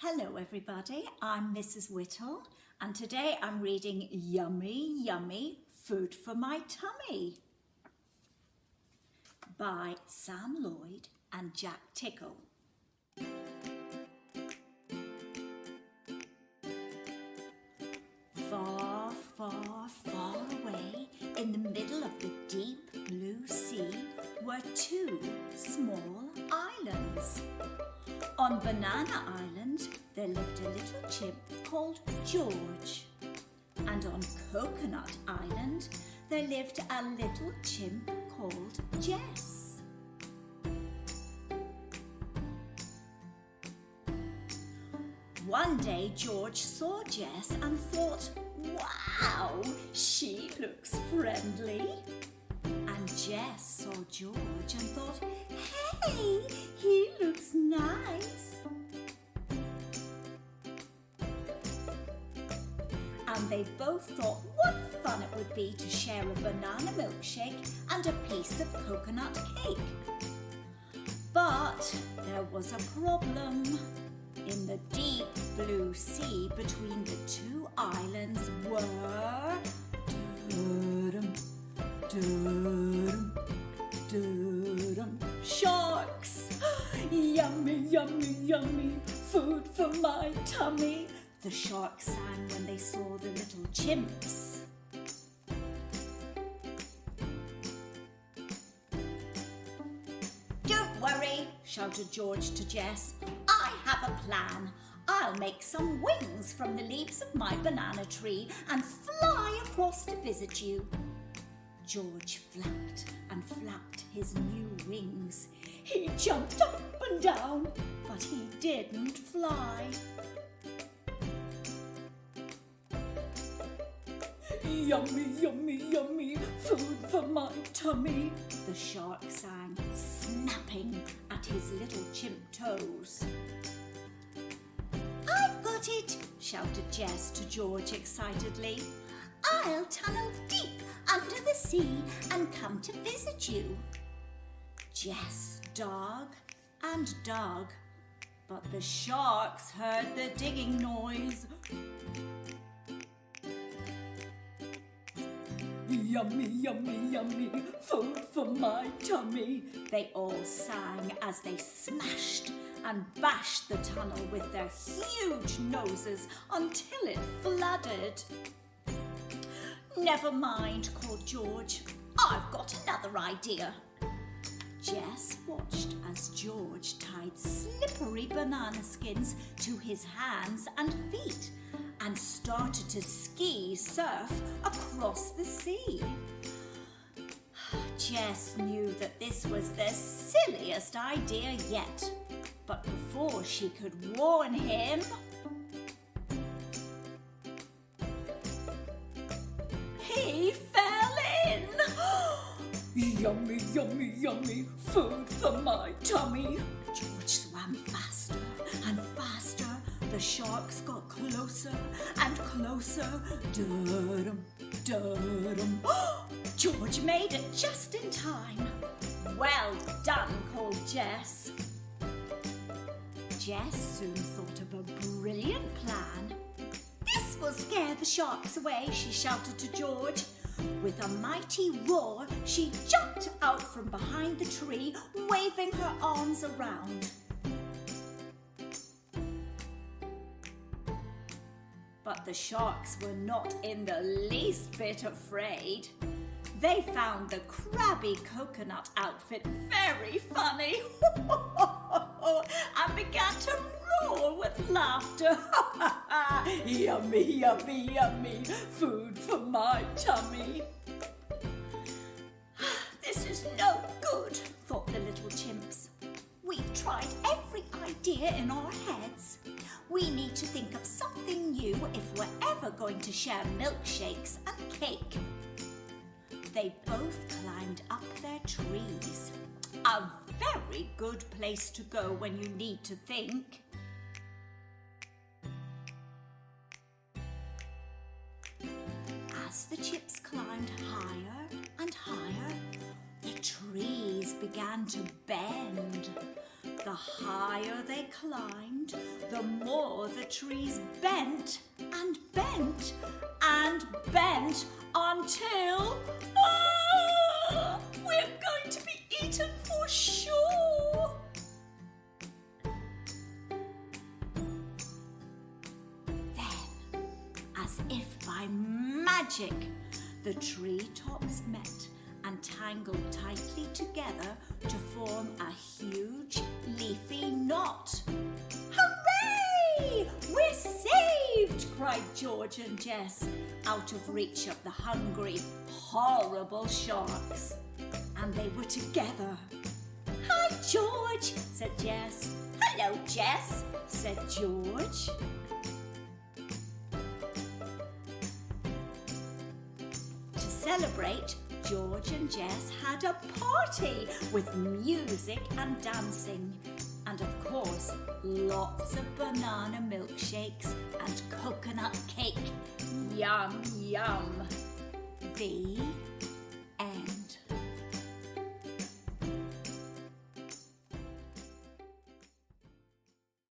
Hello everybody, I'm Mrs. Whittle and today I'm reading Yummy Yummy Food for My Tummy by Sam Lloyd and Jack Tickle. Far, far, far away in the middle of the deep blue sea were two small islands. On Banana Island, there lived a little chimp called George. And on Coconut Island, there lived a little chimp called Jess. One day, George saw Jess and thought, "Wow, she looks friendly." And Jess saw George and thought, "Hey, he looks nice." And they both thought what fun it would be to share a banana milkshake and a piece of coconut cake. But there was a problem. In the deep blue sea between the two islands were sharks. Yummy, yummy, yummy, food for my tummy, the sharks sang when they saw the little chimps. "Don't worry," shouted George to Jess. "I have a plan. I'll make some wings from the leaves of my banana tree and fly across to visit you." George flapped and flapped his new wings. He jumped up and down, but he didn't fly. "Yummy, yummy, yummy, food for my tummy," the shark sang, snapping at his little chimp toes. "I've got it," shouted Jess to George excitedly. "I'll tunnel deep under the sea and come to visit you." Jess dug and dug, but the sharks heard the digging noise. "Yummy, yummy, yummy, food for my tummy," they all sang as they smashed and bashed the tunnel with their huge noses until it flooded. "Never mind," called George. "I've got another idea." Jess watched as George tied slippery banana skins to his hands and feet and started to ski surf across the sea. Jess knew that this was the silliest idea yet, but before she could warn him, he fell in. "Yummy, yummy, yummy, food for my tummy." George swam faster and faster. The sharks got closer and closer. Da-dum, da-dum. George made it just in time. "Well done," called Jess. Jess soon thought of a brilliant plan. "This will scare the sharks away," she shouted to George. With a mighty roar, she jumped out from behind the tree, waving her arms around. But the sharks were not in the least bit afraid. They found the crabby coconut outfit very funny and began to roar with laughter. "Yummy, yummy, yummy, food for my tummy." "This is no good," thought the little chimps. "We've tried every idea in our heads. We need to think of something new if we're ever going to share milkshakes and cake." They both climbed up their trees. A very good place to go when you need to think. As the chips climbed higher and higher, the trees began to bend. The higher they climbed, the more sure the trees bent and bent and bent until we're going to be eaten for sure. Then, as if by magic, the treetops met and tangled tightly together to form a huge leafy knot. Hooray! We're saved! Cried George and Jess, out of reach of the hungry, horrible sharks. And they were together. Hi, George, said Jess. Hello, Jess, said George. To celebrate, George and Jess had a party with music and dancing. And of course, lots of banana milkshakes and coconut cake. Yum, yum. The